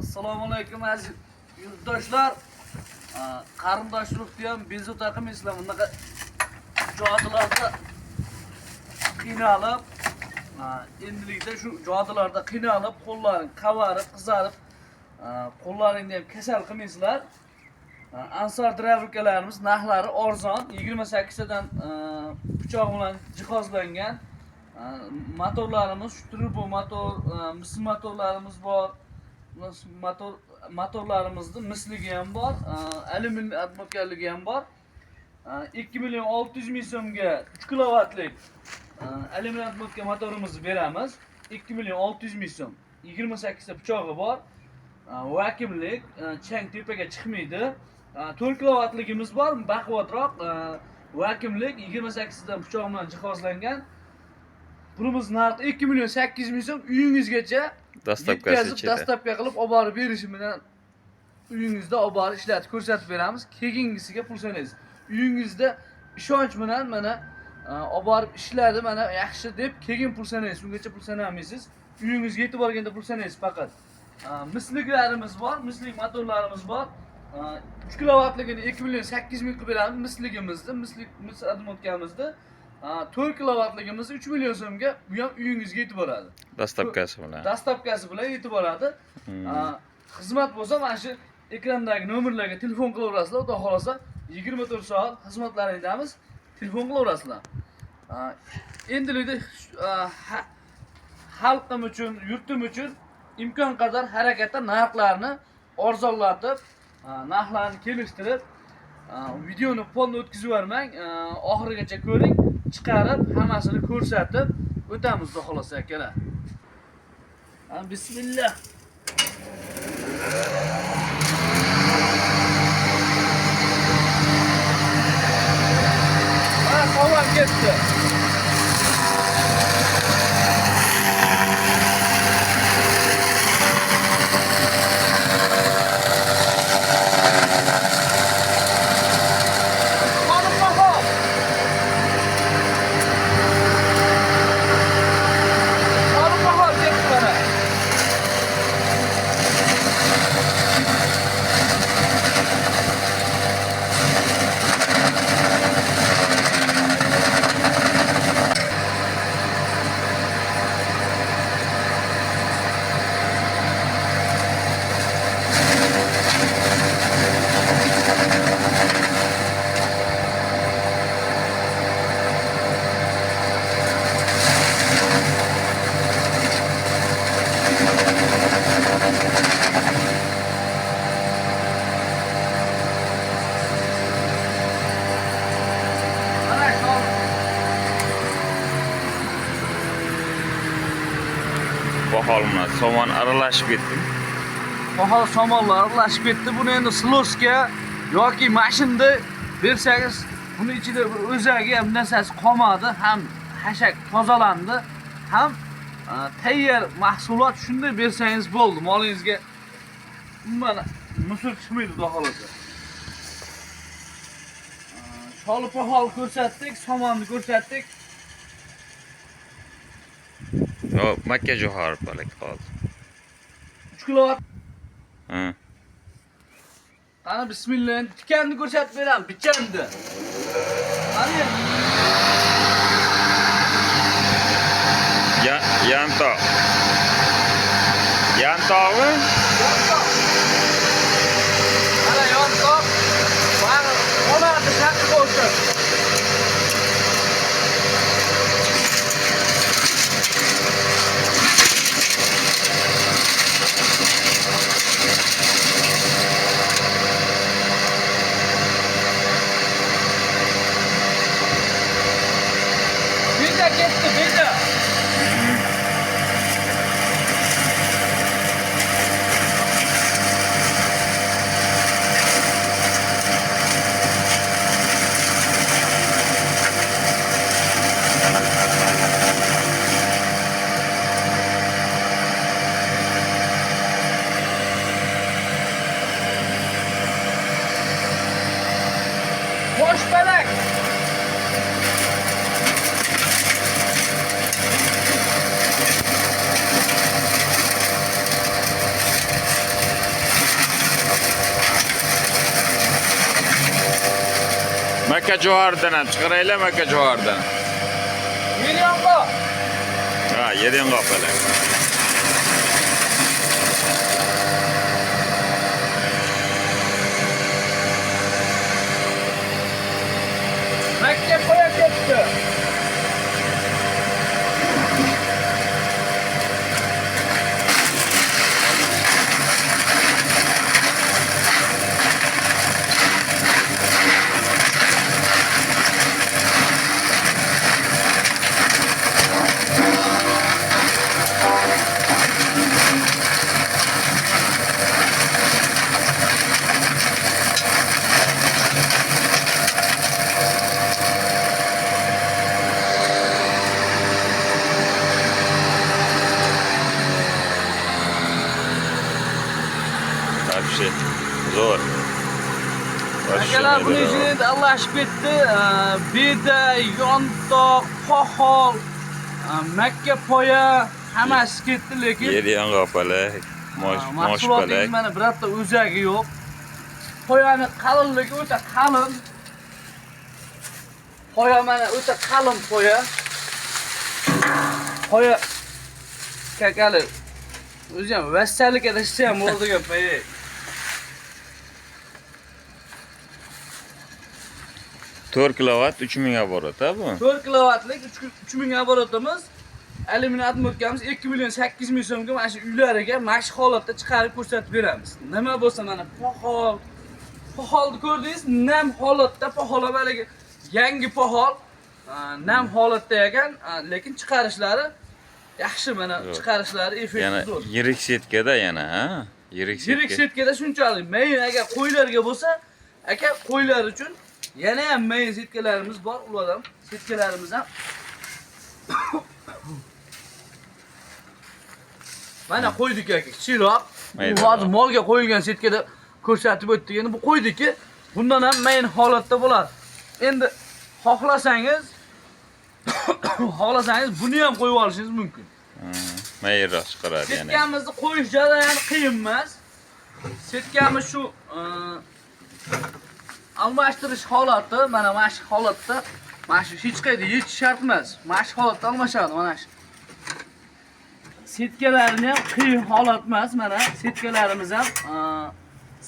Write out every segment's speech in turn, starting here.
Assalomu alaykum aziz yurtdoshlar. Qarindoshlik deyam bezovta qilmaysizlar. Bunaqa joylarda qiynalib, endilikda shu joylarda qiynalib, qo'llaring qavarib, qizarib, qo'llaringni ham kasal qilmaysizlar. Ansar dravilkalarimiz narxlari arzon, 28 tadan pichoq bilan jihozlangan. Motorlarimiz turbo motor, misli motorlarimiz bor. Motorlarimizni misligi ham bor, alyumin atmokaligi ham bor. 2 million 600 ming so'mga 3 kilovatlik alyumin atmoka motorimizni beramiz. 2 million 600 ming so'm. 28 ta pichog'i bor. Vakimlik, chang tepaga chiqmaydi. 4 kilovatligimiz bor, baquvvatroq. Vakimlik 28 ta pichoq bilan jihozlangan. Bunimiz narxi 2 million 800 ming so'm, uyingizgacha dastlabki qilib olib borib berishi bilan uyingizda olib borib ishlatib ko'rsatib beramiz. Keyingisiga pul sanaysiz. Uyingizda ishonch bilan mana olib borib ishladi, mana yaxshi deb keyin pul sanaysiz. Ungacha pul sanamaysiz. Uyingizga yetib borganda pul sanaysiz faqat. Misliklarimiz bor, mislik motorlarimiz bor. 3 kilovatligini 2 million 800 ming qilib beramiz misligimizni, mislik admotkamizni. 4 kilovatligimiz 3 million so'mga bu ham uyingizga yetib boradi. Dastlabkasi bilan yetib boradi. Xizmat bo'lsa mana shu ekrandagi nomerlarga telefon qilaverasizlar. Xudo xolasa 24 soat xizmatlaringdamiz. Telefon qilaverasizlar. Endilikda xalqim uchun, yurtim uchun imkon qadar harakatda narxlarni arzonlatib, narxlarni kelishtirib, videoni fonda o'tkazib yubormang, oxirigacha ko'ring, chiqarib, hammasini ko'rsatib o'tamiz xudo xolasa akalar. Bismillah. Sovan ketdi. Baholmas, somon aralashib ketdi. Bahol somonlar aralashib ketdi. Buni endi slosga yoki mashinada bersangiz, buni ichida bir o'zagi ham narsasi qolmadi, ham hashak tozalandi, ham tayyor mahsulot shunday bersangiz bo'ldi. Molingizga umuman musur chiqmaydi xudo xolasa. Cholib bahol ko'rsatdik, somonni ko'rsatdik. Makka johar balak qoldi. 3 kilovat. Qani bismillah, tikanni ko'rsatib beraman, bichandi. Qani. Yanto. Yantomi? Yanto. Ana yanto. Bari onasi shaqi bo'lsin. Ketdi, beda. Boş belek. Makka joharidan ham chiqaraylar, makka joharidan. Million bor. Ha, 7 qopalar. Makka qo'ya ketdi. Вообще zo'r. Akalar buni ichida Allohshib ketdi. Beda, yontoq, pohol, Makka poya hammasi ketdi, lekin 7 qopalar. Mosh palak. mahsulotingiz mana birorta o'zagi yo'q. Poyani qalinligi o'ta qalin. Poya mana o'ta qalin poya. Poya kakali o'zi ham vassalik adashsa ham bo'ldigan poya. 4 kilovat 3000 оборот, ha bu? 4 kilovatlik 3000 оборотimiz alyuminiy atmotkamiz 2 million 800 ming so'mga mana shu uylariga mashq holatda chiqarib ko'rsatib beramiz. Nima bo'lsa mana poholni ko'rdingiz, nam holatda pohol avvaliga yangi pohol, nam holatda ekan, lekin chiqarishlari yaxshi, mana chiqarishlari effektiv Yana zo'r. yirik setkada yana, ha? Yirik Yirik setka. setkada shunchalik. Mayin agar qo'ylarga bo'lsa, aka qo'ylar uchun yana ham mayin setkalarimiz bor, ular ham setkalarimiz ham mana qo'ydik aka, kichikroq. Bu hozir molga qo'yilgan setkada ko'rsatib o'tdik. Endi bu qo'ydikki, bundan ham mayin holatda bo'ladi. Endi xohlasangiz buni ham qo'yib olishingiz mumkin. Mayinroq chiqaradi yana. Setkamizni qo'yish jarayoni qiyin emas. Setkamiz shu almashtirish holati, mana shu holatda, mana shu hech qayerda yechish shart emas. Mana shu holatda almashadi, mana shu. Setkalarni ham qiyin holat emas, mana setkalarimiz ham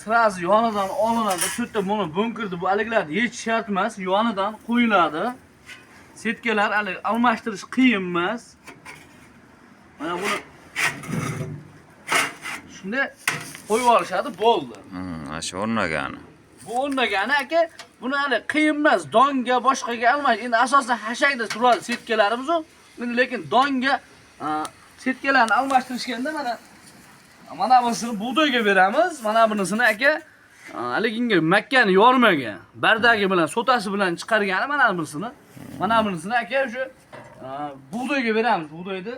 sirazi yonidan olinadi. To'rtta buni bunkirdi, bu aliklarni yechish shart emas, yonidan qo'yiladi. Setkalar almashtirish qiyin emas. Mana buni shunday qo'yib olishadi, bo'ldi. Shu o'rnagani. Bu o'rnagani aka, buni hali qiyin emas, donga boshqaga almash. Endi asosan hashakda turadi setkalarimiz u. Endi lekin donga setkalarni almashtirishganda mana bunisini bug'doyga beramiz. Mana bunisini aka haliginga makkani yormagan, bardagi bilan, sotasi bilan chiqargani mana bunisini. Mana bunisini aka o'sha bug'doyga beramiz. Bug'doyni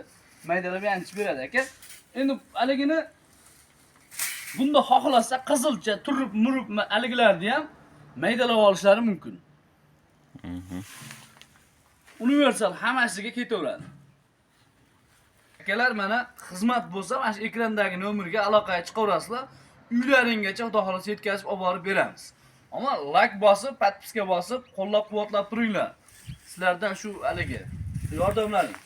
maydalab yanchib beradi aka. Endi haligini bunda xohlasa qizilcha, turib, murib aliglarni ham maydalab olishlari mumkin. Universal hammasiga ketaveradi. Akalar mana xizmat bo'lsa, mana shu ekrandagi nomerga aloqaga chiqaverasizlar. Uylaringgacha xudo xolasa yetkazib olib borib beramiz. Ammo like bosib, podpiska bosib, qo'llab-quvvatlab turinglar. Sizlardan shu haligi yordamlaring.